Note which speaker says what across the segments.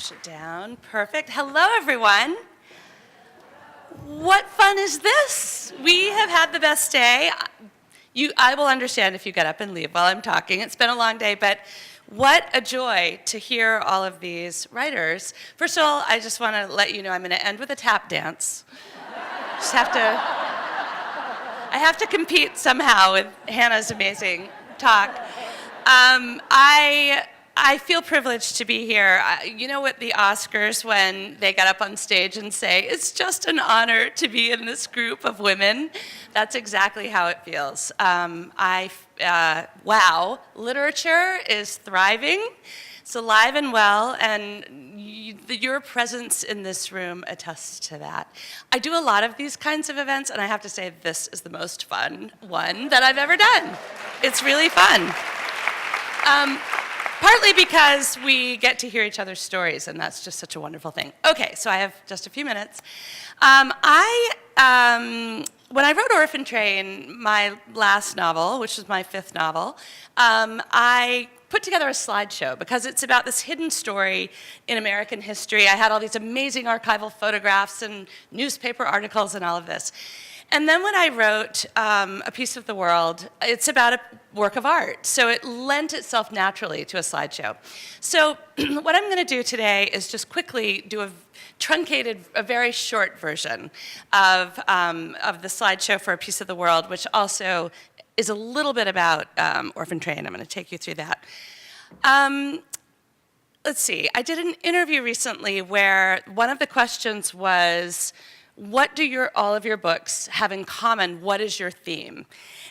Speaker 1: push it down. Perfect. Hello, everyone. What fun is this? We have had the best day. I will understand if you get up and leave while I'm talking. It's been a long day, but what a joy to hear all of these writers. First of all, I just want to let you know I'm going to end with a tap dance. I have to compete somehow with Hannah's amazing talk. I feel privileged to be here. You know, at the Oscars, when they got up on stage and say, it's just an honor to be in this group of women, that's exactly how it feels. Wow, literature is thriving. It's alive and well, and your presence in this room attests to that. I do a lot of these kinds of events, and I have to say this is the most fun one that I've ever done. It's really fun. Partly because we get to hear each other's stories, and that's just such a wonderful thing. Okay, so I have just a few minutes. When I wrote Orphan Train, my last novel, which was my 5th novel, I put together a slideshow because it's about this hidden story in American history. I had all these amazing archival photographs and newspaper articles and all of this. And then when I wrote A Piece of the World, it's about a work of art. So it lent itself naturally to a slideshow. So what I'm going to do today is just quickly do a very short version of the slideshow for A Piece of the World, which also is a little bit about Orphan Train. I'm going to take you through that. Let's see. I did an interview recently where one of the questions was, what do all of your books have in common? What is your theme?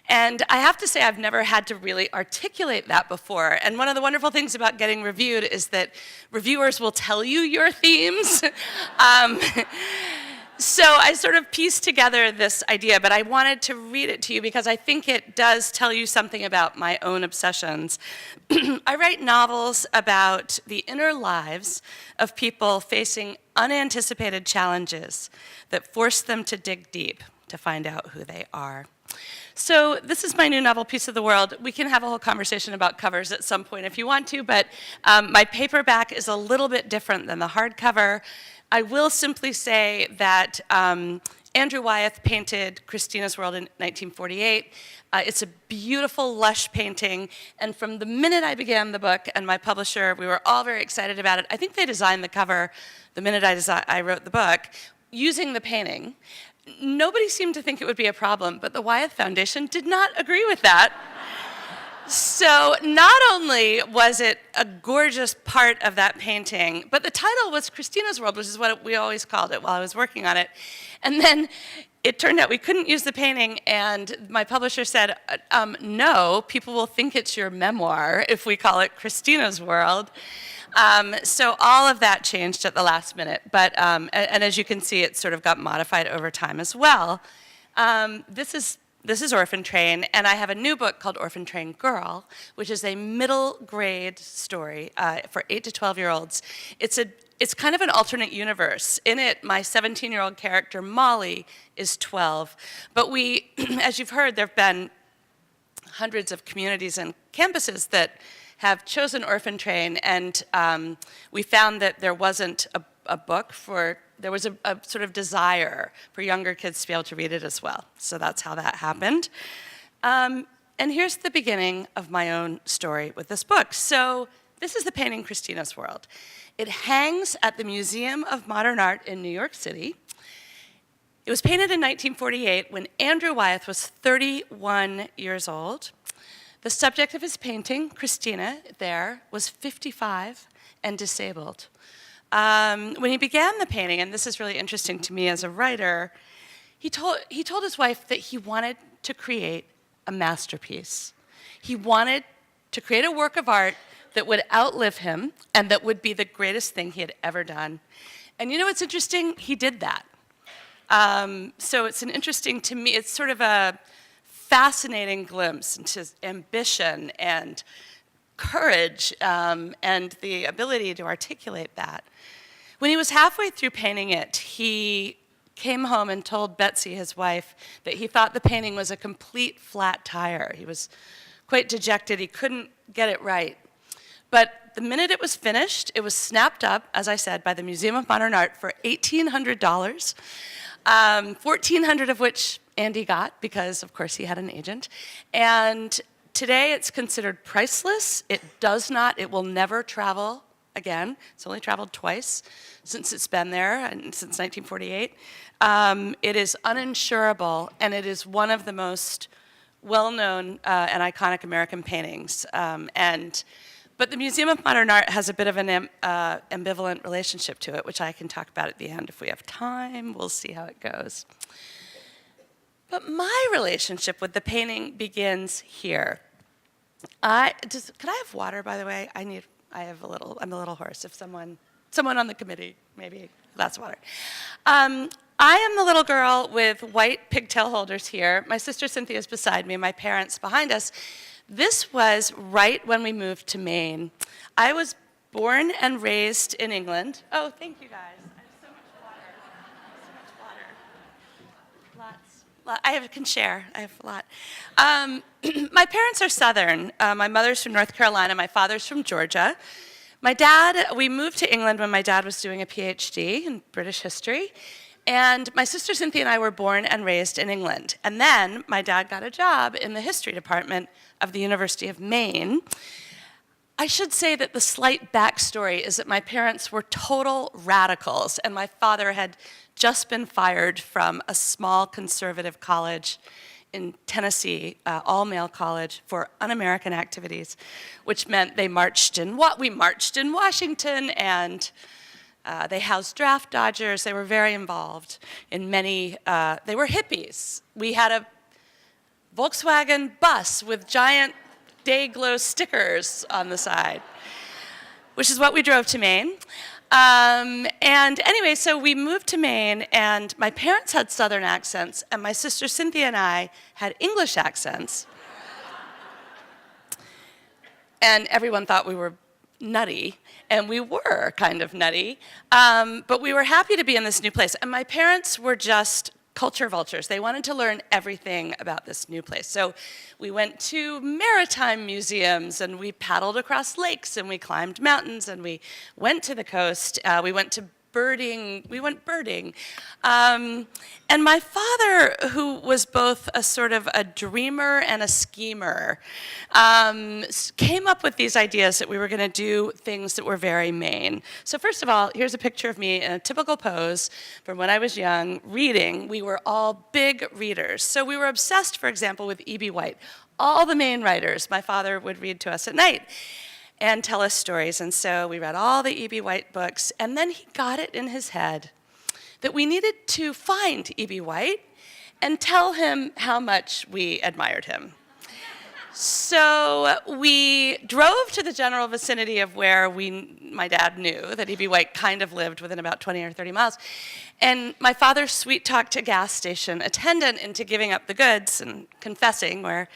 Speaker 1: And I have to say I've never had to really articulate that before. And one of the wonderful things about getting reviewed is that reviewers will tell you your themes. So I sort of pieced together this idea, but I wanted to read it to you because I think it does tell you something about my own obsessions. I write novels about the inner lives of people facing unanticipated challenges that force them to dig deep to find out who they are. So this is my new novel, Piece of the World. We can have a whole conversation about covers at some point if you want to, but my paperback is a little bit different than the hardcover. I will simply say that Andrew Wyeth painted Christina's World in 1948. It's a beautiful, lush painting, and from the minute I began the book and my publisher, we were all very excited about it. I think they designed the cover the minute I wrote the book, using the painting. Nobody seemed to think it would be a problem, but the Wyeth Foundation did not agree with that. So not only was it a gorgeous part of that painting, but the title was Christina's World, which is what we always called it while I was working on it. And then it turned out we couldn't use the painting, and my publisher said, no, people will think it's your memoir if we call it Christina's World. So all of that changed at the last minute, but and as you can see, it sort of got modified over time as well. This is Orphan Train, and I have a new book called Orphan Train Girl, which is a middle grade story for 8 to 12-year-olds. It's kind of an alternate universe. In it, my 17-year-old character, Molly, is 12. But we, as you've heard, there have been hundreds of communities and campuses that have chosen Orphan Train, and we found that there wasn't a book there was a sort of desire for younger kids to be able to read it as well. So that's how that happened. And here's the beginning of my own story with this book. So this is the painting Christina's World. It hangs at the Museum of Modern Art in New York City. It was painted in 1948 when Andrew Wyeth was 31 years old. The subject of his painting, Christina, there, was 55 and disabled. When he began the painting, and this is really interesting to me as a writer, he told his wife that he wanted to create a masterpiece. He wanted to create a work of art that would outlive him and that would be the greatest thing he had ever done. And you know what's interesting? He did that. So it's to me, it's sort of a fascinating glimpse into ambition and courage and the ability to articulate that. When he was halfway through painting it, he came home and told Betsy, his wife, that he thought the painting was a complete flat tire. He was quite dejected. He couldn't get it right. But The minute it was finished, it was snapped up, as I said, by the Museum of Modern Art for $1,800, $1,400 of which Andy got because, of course, he had an agent. And today it's considered priceless. It will never travel again. It's only traveled twice since it's been there, and since 1948. It is uninsurable, and it is one of the most well-known and iconic American paintings. But the Museum of Modern Art has a bit of an ambivalent relationship to it, which I can talk about at the end if we have time. We'll see how it goes. But my relationship with the painting begins here. Could I have water, by the way? I'm a little hoarse. If someone on the committee, maybe a glass of water. I am the little girl with white pigtail holders here. My sister Cynthia is beside me, my parents behind us. This was right when we moved to Maine. I was born and raised in England. Oh, thank you guys. I have so much water. I can share. I have a lot. My parents are Southern. My mother's from North Carolina. My father's from Georgia. We moved to England when my dad was doing a PhD in British history. And my sister Cynthia and I were born and raised in England. And then my dad got a job in the history department of the University of Maine. I should say that the slight backstory is that my parents were total radicals, and my father had just been fired from a small conservative college in Tennessee, all-male college, for un-American activities, which meant we marched in Washington, and they housed draft dodgers. They were very involved in many, they were hippies. We had a Volkswagen bus with giant day-glow stickers on the side, which is what we drove to Maine. And anyway, so we moved to Maine, and my parents had Southern accents, and my sister Cynthia and I had English accents. And everyone thought we were nutty, and we were kind of nutty, but we were happy to be in this new place. And my parents were just culture vultures. They wanted to learn everything about this new place. So we went to maritime museums, and we paddled across lakes, and we climbed mountains, and we went to the coast. We went birding. And my father, who was both a sort of a dreamer and a schemer, came up with these ideas that we were going to do things that were very Maine. So first of all, here's a picture of me in a typical pose from when I was young, reading. We were all big readers. So we were obsessed, for example, with E.B. White. All the Maine writers, my father would read to us at night and tell us stories. And so we read all the E.B. White books, and then he got it in his head that we needed to find E.B. White and tell him how much we admired him. So we drove to the general vicinity of where my dad knew that E.B. White kind of lived within about 20 or 30 miles. And my father sweet-talked a gas station attendant into giving up the goods and confessing where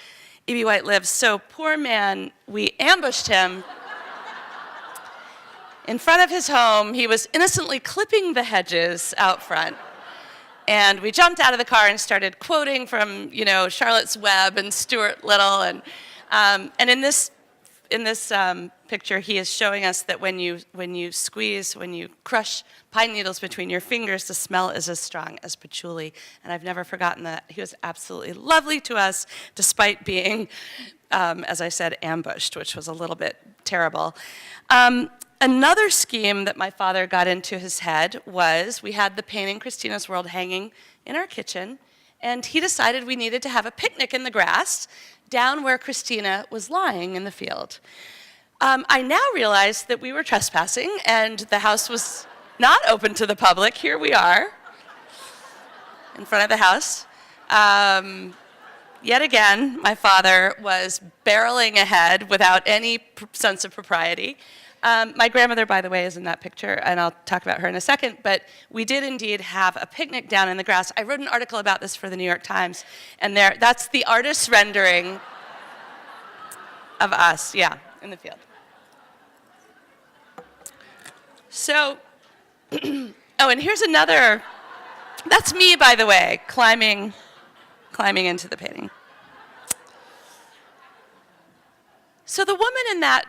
Speaker 1: E.B. White lives. So poor man, we ambushed him in front of his home. He was innocently clipping the hedges out front. And we jumped out of the car and started quoting from, Charlotte's Web and Stuart Little. And in this picture, he is showing us that when you crush pine needles between your fingers, the smell is as strong as patchouli. And I've never forgotten that. He was absolutely lovely to us, despite being, as I said, ambushed, which was a little bit terrible. Another scheme that my father got into his head was we had the painting Christina's World hanging in our kitchen, and he decided we needed to have a picnic in the grass down where Christina was lying in the field. I now realize that we were trespassing, and the house was not open to the public. Here we are in front of the house. Yet again, my father was barreling ahead without any sense of propriety. My grandmother, by the way, is in that picture, and I'll talk about her in a second, but we did indeed have a picnic down in the grass. I wrote an article about this for the New York Times, and that's the artist's rendering of us, in the field. So, and here's another, that's me, by the way, climbing into the painting. So the woman in that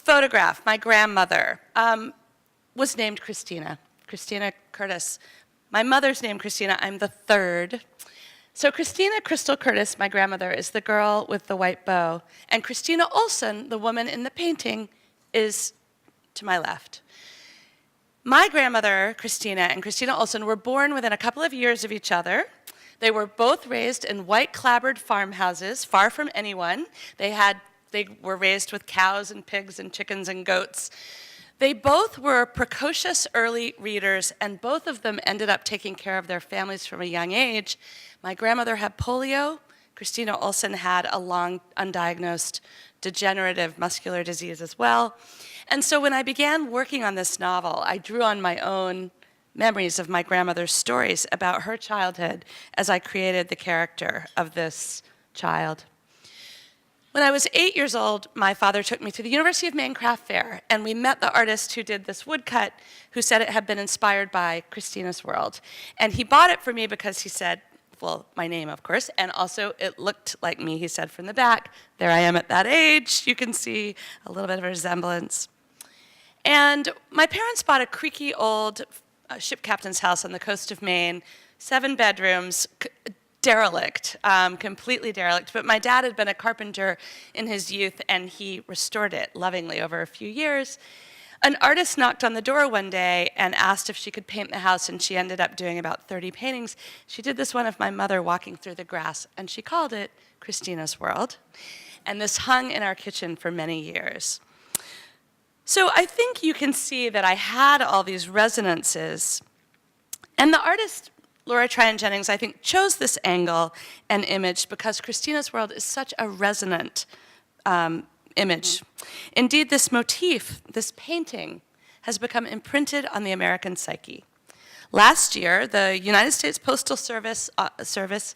Speaker 1: Photograph, my grandmother was named Christina, Christina Curtis. My mother's named Christina, I'm the third. So Christina Crystal Curtis, my grandmother, is the girl with the white bow. And Christina Olson, the woman in the painting, is to my left. My grandmother, Christina, and Christina Olson were born within a couple of years of each other. They were both raised in white clapboard farmhouses, far from anyone. They were raised with cows and pigs and chickens and goats. They both were precocious early readers, and both of them ended up taking care of their families from a young age. My grandmother had polio. Christina Olson had a long, undiagnosed degenerative muscular disease as well. And so when I began working on this novel, I drew on my own memories of my grandmother's stories about her childhood as I created the character of this child. When I was 8 years old, my father took me to the University of Maine Craft Fair, and we met the artist who did this woodcut, who said it had been inspired by Christina's World. And he bought it for me because he said, well, my name, of course, and also it looked like me, he said from the back. There I am at that age. You can see a little bit of a resemblance. And my parents bought a creaky old ship captain's house on the coast of Maine, 7 bedrooms, derelict, completely derelict. But my dad had been a carpenter in his youth, and he restored it lovingly over a few years. An artist knocked on the door one day and asked if she could paint the house, and she ended up doing about 30 paintings. She did this one of my mother walking through the grass, and she called it Christina's World. And this hung in our kitchen for many years. So I think you can see that I had all these resonances. And the artist, Laura Tryon Jennings, I think, chose this angle and image because Christina's World is such a resonant image. Indeed, this motif, this painting, has become imprinted on the American psyche. Last year, the United States Postal Service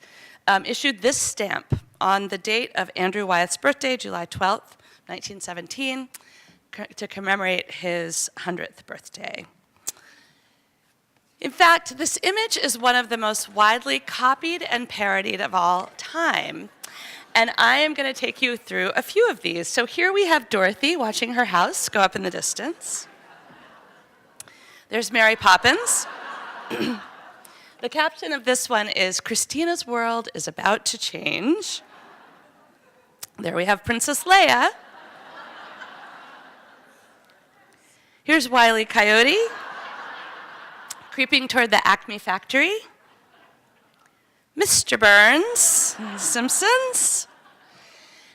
Speaker 1: issued this stamp on the date of Andrew Wyeth's birthday, July 12th, 1917, to commemorate his 100th birthday. In fact, this image is one of the most widely copied and parodied of all time. And I am going to take you through a few of these. So here we have Dorothy watching her house go up in the distance. There's Mary Poppins. The caption of this one is, "Christina's world is about to change." There we have Princess Leia. Here's Wile E. Coyote, creeping toward the Acme factory. Mr. Burns, Simpsons.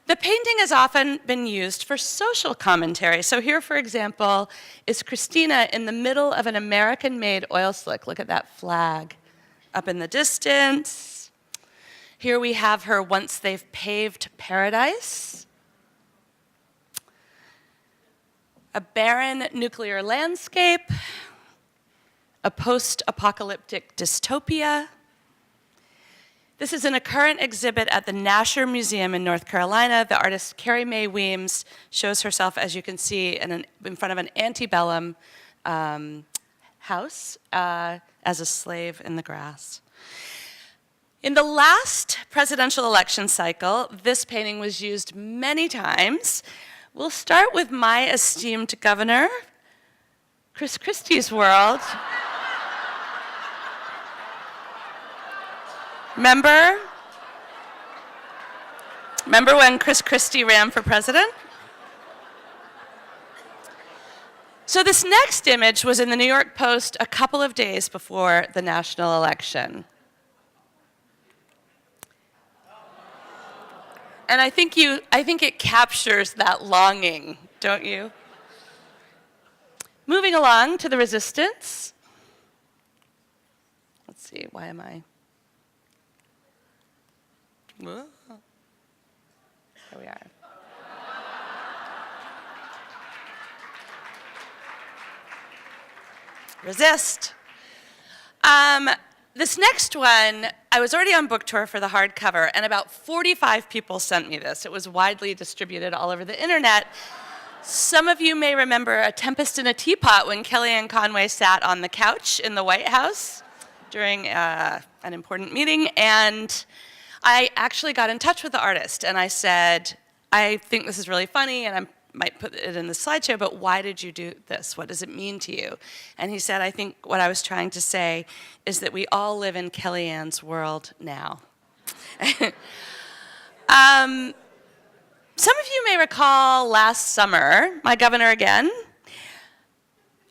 Speaker 1: The painting has often been used for social commentary. So here, for example, is Christina in the middle of an American-made oil slick. Look at that flag up in the distance. Here we have her once they've paved paradise. A barren nuclear landscape, a post-apocalyptic dystopia. This is in a current exhibit at the Nasher Museum in North Carolina. The artist Carrie Mae Weems shows herself, as you can see, in front of an antebellum house as a slave in the grass. In the last presidential election cycle, this painting was used many times. We'll start with my esteemed governor, Chris Christie's World. Remember when Chris Christie ran for president? So this next image was in the New York Post a couple of days before the national election. And I think it captures that longing, don't you? Moving along to the resistance. Let's see, why am I? Whoa. Here we are. Resist. This next one, I was already on book tour for the hardcover, and about 45 people sent me this. It was widely distributed all over the internet. Some of you may remember A Tempest in a Teapot when Kellyanne Conway sat on the couch in the White House during an important meeting, and I actually got in touch with the artist, and I said, I think this is really funny, and might put it in the slideshow, but why did you do this? What does it mean to you? And he said, I think what I was trying to say is that we all live in Kellyanne's world now. Some of you may recall last summer, my governor again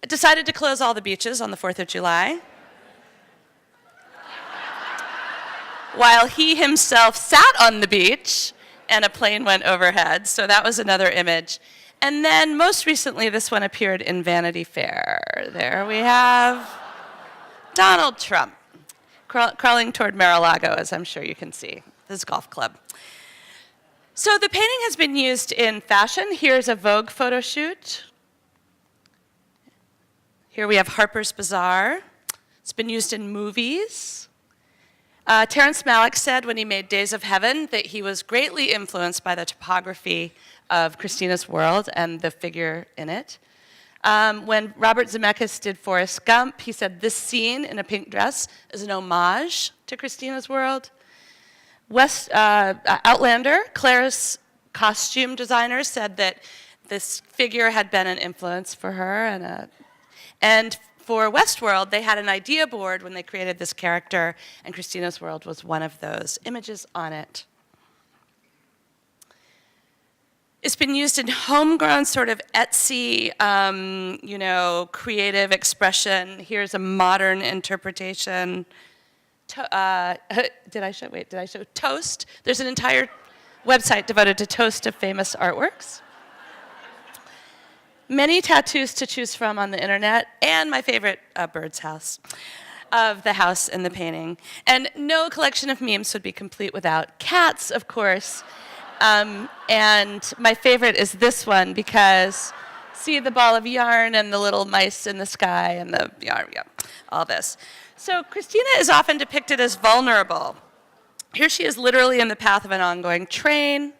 Speaker 1: decided to close all the beaches on the 4th of July, while he himself sat on the beach and a plane went overhead. So that was another image. And then most recently, this one appeared in Vanity Fair. There we have Donald Trump crawling toward Mar-a-Lago, as I'm sure you can see, his golf club. So the painting has been used in fashion. Here's a Vogue photo shoot. Here we have Harper's Bazaar. It's been used in movies. Terrence Malick said when he made Days of Heaven that he was greatly influenced by the topography of Christina's world and the figure in it. When Robert Zemeckis did Forrest Gump, he said this scene in a pink dress is an homage to Christina's world. Outlander, Claire's costume designer, said that this figure had been an influence for her. And for Westworld, they had an idea board when they created this character, and Christina's world was one of those images on it. It's been used in homegrown sort of Etsy, creative expression. Here's a modern interpretation. Did I show Toast? There's an entire website devoted to Toast of famous artworks. Many tattoos to choose from on the internet, and my favorite, bird's house, of the house in the painting. And no collection of memes would be complete without cats, of course. And my favorite is this one because see the ball of yarn and the little mice in the sky and the yarn, all this. So Christina is often depicted as vulnerable. Here she is literally in the path of an ongoing train.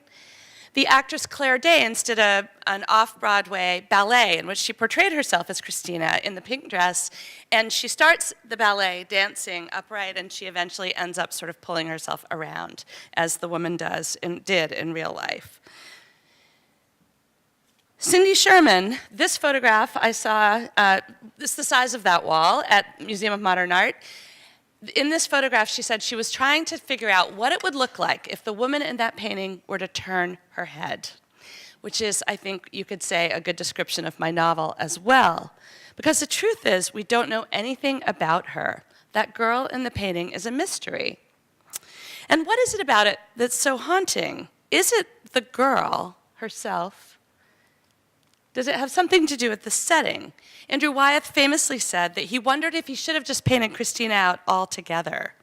Speaker 1: The actress Claire Danes did an off-Broadway ballet in which she portrayed herself as Christina in the pink dress, and she starts the ballet dancing upright, and she eventually ends up sort of pulling herself around, as the woman did in real life. Cindy Sherman, this photograph I saw, this is the size of that wall at Museum of Modern Art. In this photograph, she said she was trying to figure out what it would look like if the woman in that painting were to turn her head, which is, I think you could say, a good description of my novel as well. Because the truth is, we don't know anything about her. That girl in the painting is a mystery. And what is it about it that's so haunting? Is it the girl herself? Does it have something to do with the setting? Andrew Wyeth famously said that he wondered if he should have just painted Christina out altogether.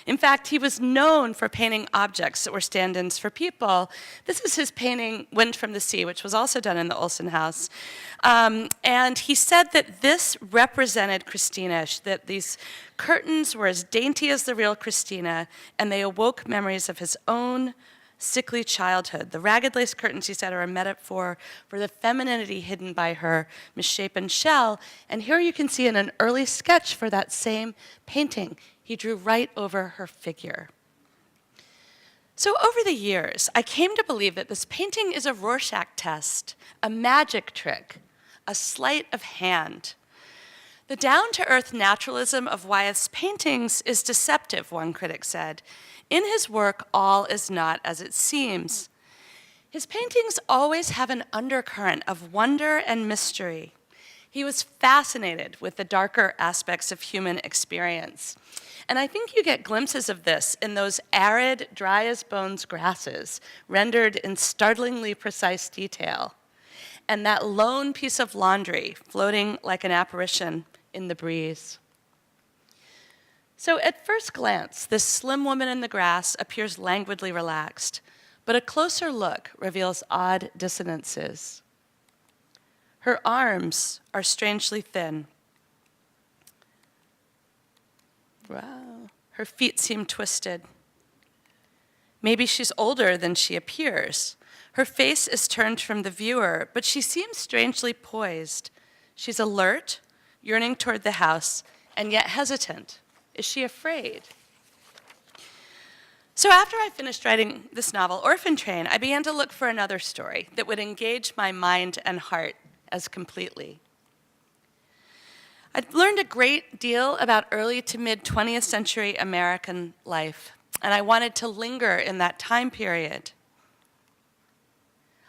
Speaker 1: In fact, he was known for painting objects that were stand-ins for people. This is his painting, Wind from the Sea, which was also done in the Olsen house. And he said that this represented Christina, that these curtains were as dainty as the real Christina, and they awoke memories of his own sickly childhood. The ragged lace curtains, he said, are a metaphor for the femininity hidden by her misshapen shell. And here you can see in an early sketch for that same painting, he drew right over her figure. So over the years, I came to believe that this painting is a Rorschach test, a magic trick, a sleight of hand. The down-to-earth naturalism of Wyeth's paintings is deceptive, one critic said. In his work, all is not as it seems. His paintings always have an undercurrent of wonder and mystery. He was fascinated with the darker aspects of human experience. And I think you get glimpses of this in those arid, dry-as-bones grasses, rendered in startlingly precise detail, and that lone piece of laundry floating like an apparition in the breeze. So at first glance, this slim woman in the grass appears languidly relaxed, but a closer look reveals odd dissonances. Her arms are strangely thin. Wow. Her feet seem twisted. Maybe she's older than she appears. Her face is turned from the viewer, but she seems strangely poised. She's alert, yearning toward the house, and yet hesitant. Is she afraid? So after I finished writing this novel, Orphan Train, I began to look for another story that would engage my mind and heart as completely. I'd learned a great deal about early to mid 20th century American life, and I wanted to linger in that time period.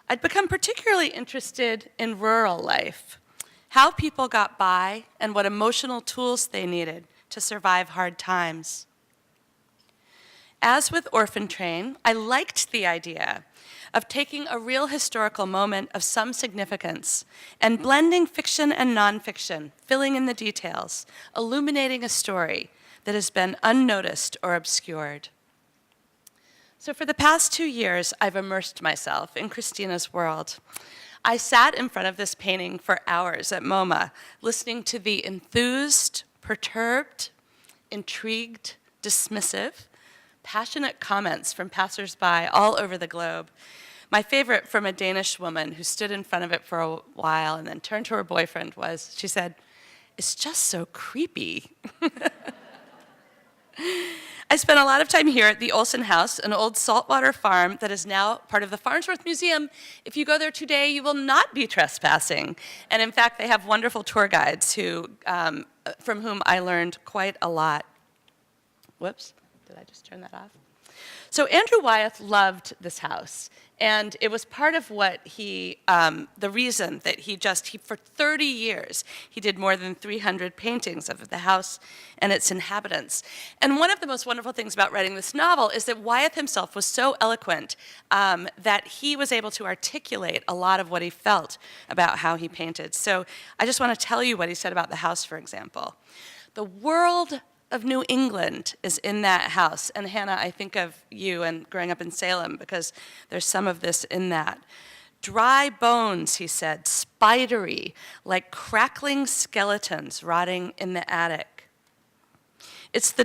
Speaker 1: I'd become particularly interested in rural life, how people got by and what emotional tools they needed to survive hard times. As with Orphan Train, I liked the idea of taking a real historical moment of some significance and blending fiction and nonfiction, filling in the details, illuminating a story that has been unnoticed or obscured. So for the past 2 years, I've immersed myself in Christina's world. I sat in front of this painting for hours at MoMA, listening to the enthused, perturbed, intrigued, dismissive, passionate comments from passersby all over the globe. My favorite from a Danish woman who stood in front of it for a while and then turned to her boyfriend was, she said, "It's just so creepy." I spent a lot of time here at the Olsen House, an old saltwater farm that is now part of the Farnsworth Museum. If you go there today, you will not be trespassing. And in fact, they have wonderful tour guides from whom I learned quite a lot. Whoops, did I just turn that off? So Andrew Wyeth loved this house, and it was part of what the reason that he for 30 years, he did more than 300 paintings of the house and its inhabitants. And one of the most wonderful things about writing this novel is that Wyeth himself was so eloquent that he was able to articulate a lot of what he felt about how he painted. So I just want to tell you what he said about the house, for example. "The world of New England is in that house." And Hannah, I think of you and growing up in Salem because there's some of this in that. "Dry bones," he said, "spidery, like crackling skeletons rotting in the attic. It's the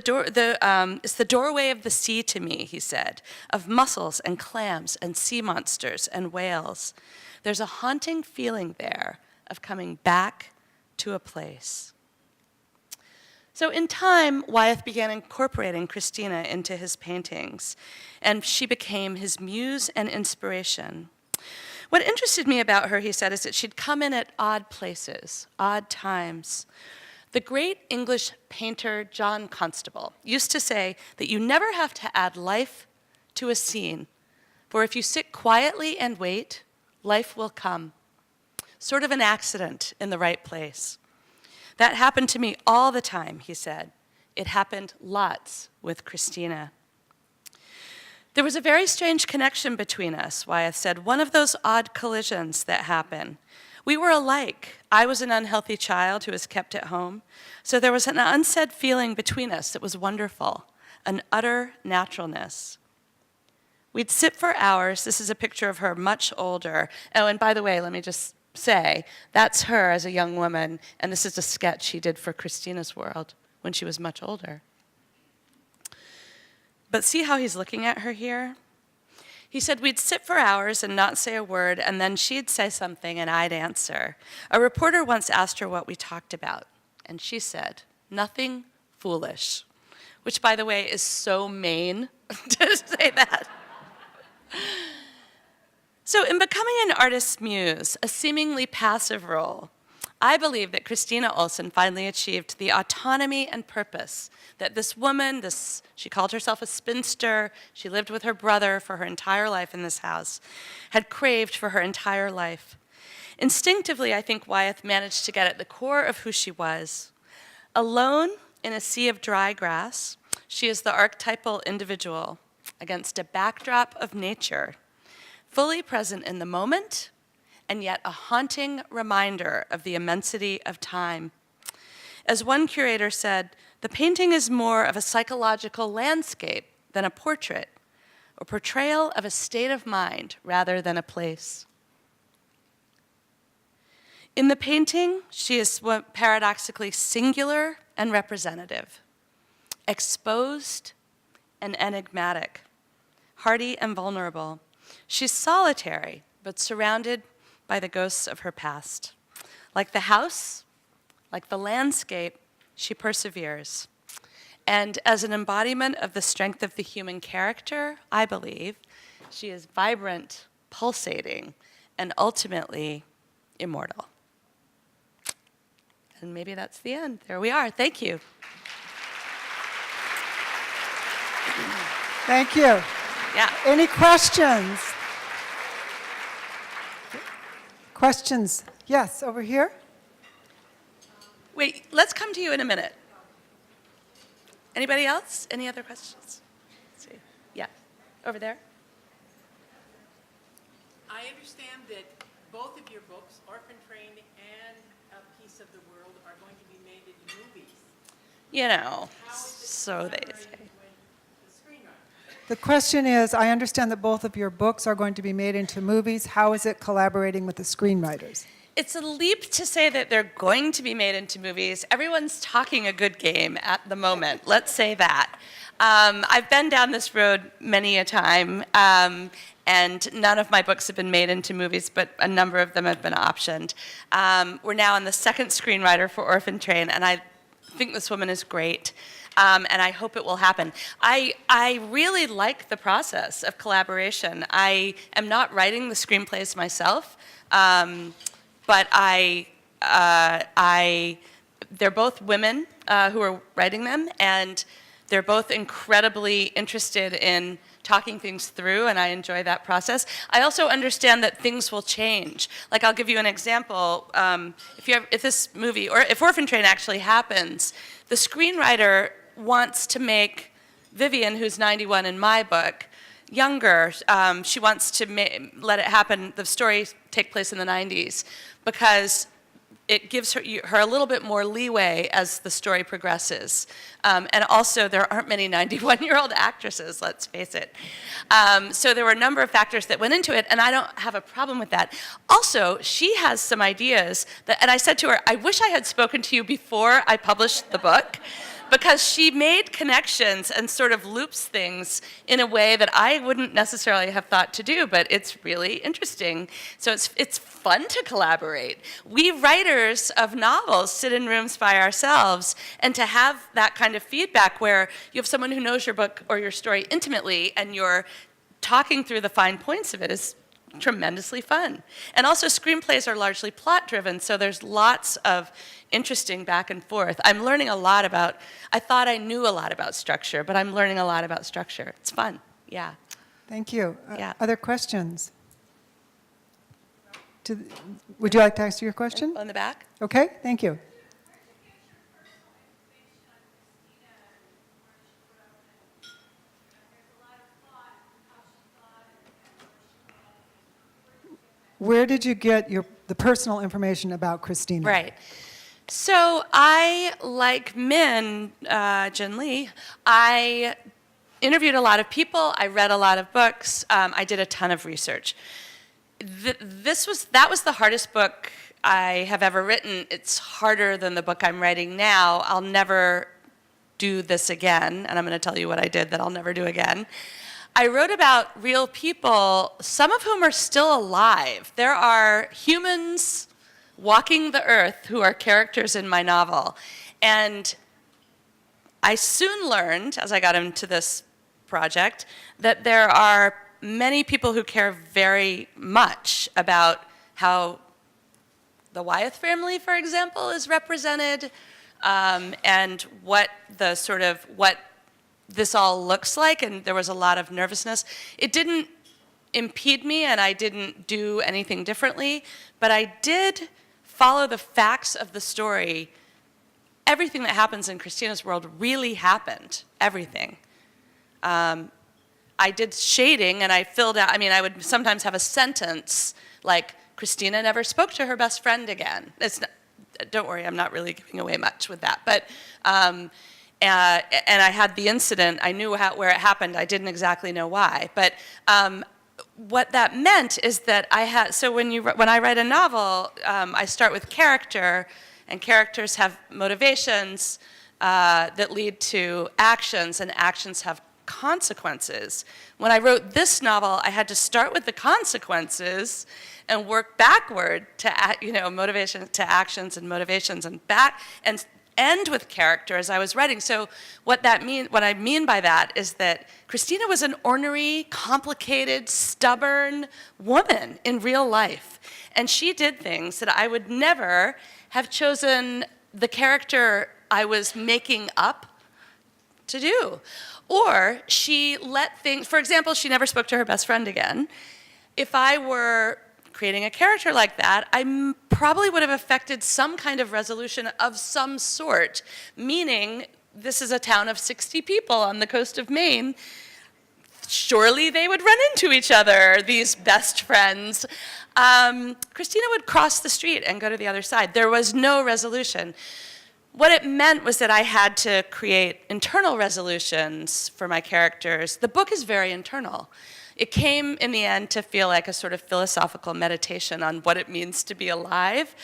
Speaker 1: doorway of the sea to me," he said, "of mussels and clams and sea monsters and whales. There's a haunting feeling there of coming back to a place." So in time, Wyeth began incorporating Christina into his paintings, and she became his muse and inspiration. What interested me about her, he said, is that she'd come in at odd places, odd times. The great English painter John Constable used to say that you never have to add life to a scene, for if you sit quietly and wait, life will come. Sort of an accident in the right place. That happened to me all the time, he said. It happened lots with Christina. "There was a very strange connection between us," Wyeth said, "one of those odd collisions that happen. We were alike. I was an unhealthy child who was kept at home, so there was an unsaid feeling between us that was wonderful, an utter naturalness. We'd sit for hours." This is a picture of her much older. Oh, and by the way, let me just say, that's her as a young woman, and this is a sketch she did for Christina's World when she was much older. But see how he's looking at her here? He said, "We'd sit for hours and not say a word, and then she'd say something and I'd answer. A reporter once asked her what we talked about, and she said, 'Nothing foolish,' which, by the way, is so Maine to say that. So in becoming an artist's muse, a seemingly passive role, I believe that Christina Olsen finally achieved the autonomy and purpose that this woman, she called herself a spinster, she lived with her brother for her entire life in this house, had craved for her entire life. Instinctively, I think Wyeth managed to get at the core of who she was. Alone in a sea of dry grass, she is the archetypal individual against a backdrop of nature, fully present in the moment, and yet a haunting reminder of the immensity of time. As one curator said, the painting is more of a psychological landscape than a portrait, a portrayal of a state of mind rather than a place. In the painting, she is paradoxically singular and representative, exposed and enigmatic, hardy and vulnerable. She's solitary, but surrounded by the ghosts of her past. Like the house, like the landscape, she perseveres. And as an embodiment of the strength of the human character, I believe, she is vibrant, pulsating, and ultimately immortal. And maybe that's the end. There we are. Thank you.
Speaker 2: Thank you.
Speaker 1: Yeah.
Speaker 2: Any questions? Questions? Yes, over here.
Speaker 1: Wait, let's come to you in a minute. Anybody else? Any other questions? Let's see. Yeah, over there.
Speaker 3: I understand that both of your books, Orphan Train and A Piece of the World, are going to be made into movies.
Speaker 1: You know,
Speaker 3: How is it
Speaker 1: so they
Speaker 3: collaborating
Speaker 1: say.
Speaker 3: with the screenwriter?
Speaker 2: The question is, I understand that both of your books are going to be made into movies. How is it collaborating with the screenwriters?
Speaker 1: It's a leap to say that they're going to be made into movies. Everyone's talking a good game at the moment. Let's say that. I've been down this road many a time, and none of my books have been made into movies, but a number of them have been optioned. We're now on the second screenwriter for Orphan Train, and I think this woman is great. And I hope it will happen. I really like the process of collaboration. I am not writing the screenplays myself, but they're both women who are writing them, and they're both incredibly interested in talking things through, and I enjoy that process. I also understand that things will change. Like, I'll give you an example. If this movie, or if Orphan Train actually happens, the screenwriter wants to make Vivian, who's 91 in my book, younger. She wants to let it happen, the story take place in the 90s, because it gives her a little bit more leeway as the story progresses. And also, there aren't many 91-year-old actresses, let's face it. So there were a number of factors that went into it, and I don't have a problem with that. Also, she has some ideas, and I said to her, I wish I had spoken to you before I published the book, because she made connections and sort of loops things in a way that I wouldn't necessarily have thought to do, but it's really interesting. So it's fun to collaborate. We writers of novels sit in rooms by ourselves, and to have that kind of feedback where you have someone who knows your book or your story intimately and you're talking through the fine points of it is tremendously fun. And also, screenplays are largely plot-driven, so there's lots of interesting back and forth. I'm learning a lot about, I thought I knew a lot about structure, but I'm learning a lot about structure. It's fun, yeah.
Speaker 2: Thank you.
Speaker 1: Yeah.
Speaker 2: Other questions? Would you like to ask your question?
Speaker 1: On the back?
Speaker 2: Okay, thank you. Where did you get the personal information about Christina?
Speaker 1: Right. So I, like Min, Jin Lee, I interviewed a lot of people, I read a lot of books, I did a ton of research. That was the hardest book I have ever written. It's harder than the book I'm writing now. I'll never do this again, and I'm going to tell you what I did that I'll never do again. I wrote about real people, some of whom are still alive. There are humans walking the earth who are characters in my novel. And I soon learned, as I got into this project, that there are many people who care very much about how the Wyeth family, for example, is represented, and what this all looks like, and there was a lot of nervousness. It didn't impede me, and I didn't do anything differently, but I did follow the facts of the story. Everything that happens in Christina's world really happened, everything. I did shading, and I filled out, I would sometimes have a sentence like, Christina never spoke to her best friend again. Don't worry, I'm not really giving away much with that, but and I had the incident. I knew where it happened. I didn't exactly know why. But what that meant is that when I write a novel, I start with character, and characters have motivations that lead to actions, and actions have consequences. When I wrote this novel, I had to start with the consequences and work backward to motivation to actions and motivations and back end with character as I was writing. So what I mean by that is that Christina was an ornery, complicated, stubborn woman in real life. And she did things that I would never have chosen the character I was making up to do. Or she let things, for example, she never spoke to her best friend again. If I were creating a character like that, I probably would have affected some kind of resolution of some sort, meaning this is a town of 60 people on the coast of Maine. Surely they would run into each other, these best friends. Christina would cross the street and go to the other side. There was no resolution. What it meant was that I had to create internal resolutions for my characters. The book is very internal. It came in the end to feel like a sort of philosophical meditation on what it means to be alive,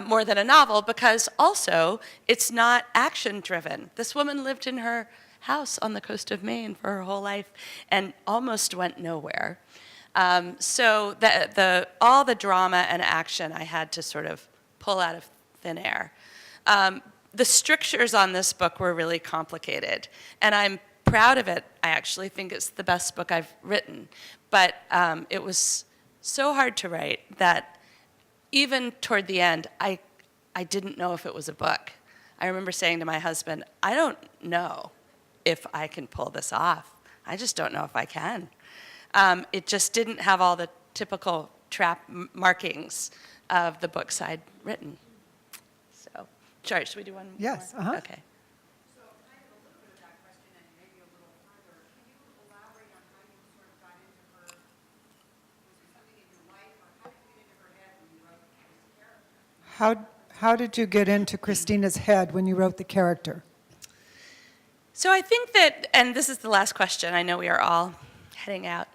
Speaker 1: more than a novel, because also it's not action-driven. This woman lived in her house on the coast of Maine for her whole life and almost went nowhere. So all the drama and action I had to sort of pull out of thin air. The strictures on this book were really complicated, and I'm proud of it. I actually think it's the best book I've written. But it was so hard to write that even toward the end, I didn't know if it was a book. I remember saying to my husband, I don't know if I can pull this off. I just don't know if I can. It just didn't have all the typical trap markings of the books I'd written. So, George, should we do one more?
Speaker 2: Yes,
Speaker 1: Okay.
Speaker 3: So kind of a little bit of that question and maybe a little further. Can you elaborate on how you sort of got into her? Was there something in your life, or how did you get into her head when you wrote this character?
Speaker 2: How did you get into Christina's head when you wrote the character?
Speaker 1: So I think that, and this is the last question, I know we are all heading out.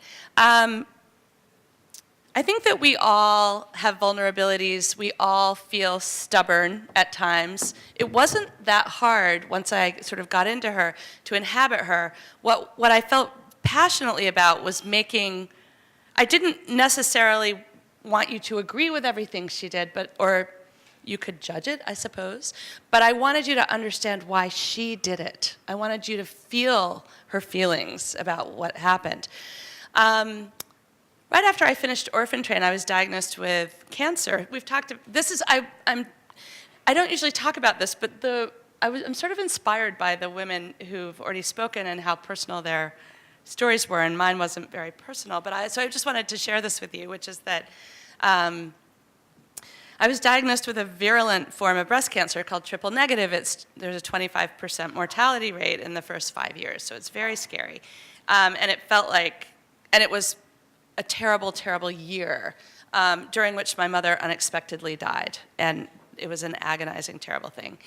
Speaker 1: I think that we all have vulnerabilities. We all feel stubborn at times. It wasn't that hard once I sort of got into her to inhabit her. What I felt passionately about was I didn't necessarily want you to agree with everything she did, or you could judge it, I suppose. But I wanted you to understand why she did it. I wanted you to feel her feelings about what happened. Right after I finished Orphan Train, I was diagnosed with cancer. We've talked. I don't usually talk about this, but I'm sort of inspired by the women who've already spoken and how personal their stories were, and mine wasn't very personal. So I just wanted to share this with you, which is that I was diagnosed with a virulent form of breast cancer called triple negative. There's a 25% mortality rate in the first 5 years, so it's very scary. And it was a terrible, terrible year during which my mother unexpectedly died, and it was an agonizing, terrible thing.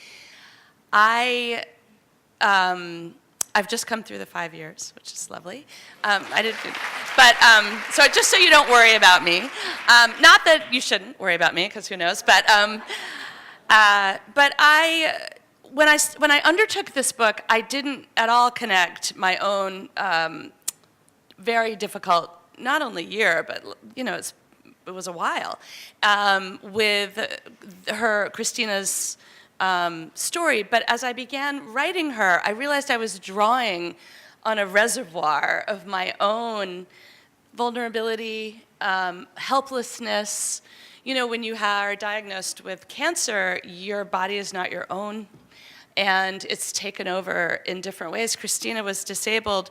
Speaker 1: I've just come through the 5 years, which is lovely. So just so you don't worry about me, not that you shouldn't worry about me, because who knows, when I undertook this book, I didn't at all connect my own very difficult, not only year, but it was a while, with Christina's story. But as I began writing her, I realized I was drawing on a reservoir of my own vulnerability, helplessness. When you are diagnosed with cancer, your body is not your own, and it's taken over in different ways. Christina was disabled.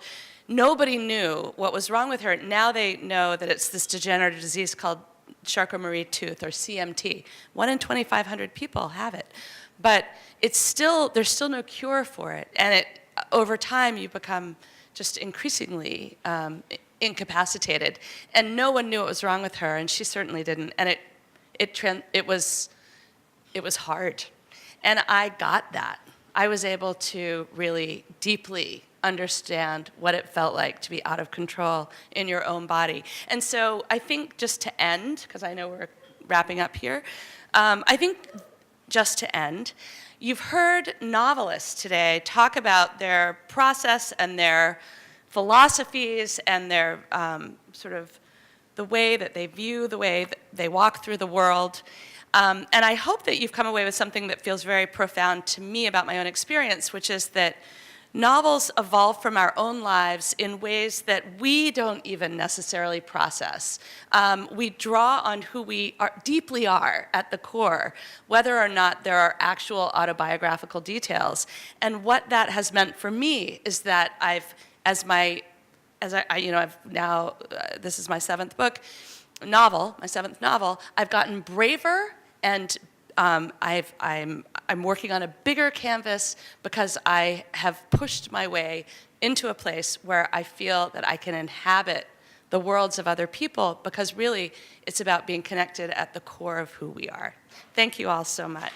Speaker 1: Nobody knew what was wrong with her. Now they know that it's this degenerative disease called Charcot-Marie tooth, or CMT. 1 in 2,500 people have it. But there's still no cure for it. And over time, you become just increasingly incapacitated. And no one knew what was wrong with her, and she certainly didn't. And it was hard. And I got that. I was able to really deeply understand what it felt like to be out of control in your own body. And so I think just to end, because I know we're wrapping up here, I think just to end, you've heard novelists today talk about their process and their philosophies and their sort of the way that they view, the way that they walk through the world. And I hope that you've come away with something that feels very profound to me about my own experience, which is that novels evolve from our own lives in ways that we don't even necessarily process. We draw on who we deeply are at the core, whether or not there are actual autobiographical details. And what that has meant for me is that I've now, this is my seventh my seventh novel, I've gotten braver, and I'm working on a bigger canvas because I have pushed my way into a place where I feel that I can inhabit the worlds of other people, because really it's about being connected at the core of who we are. Thank you all so much.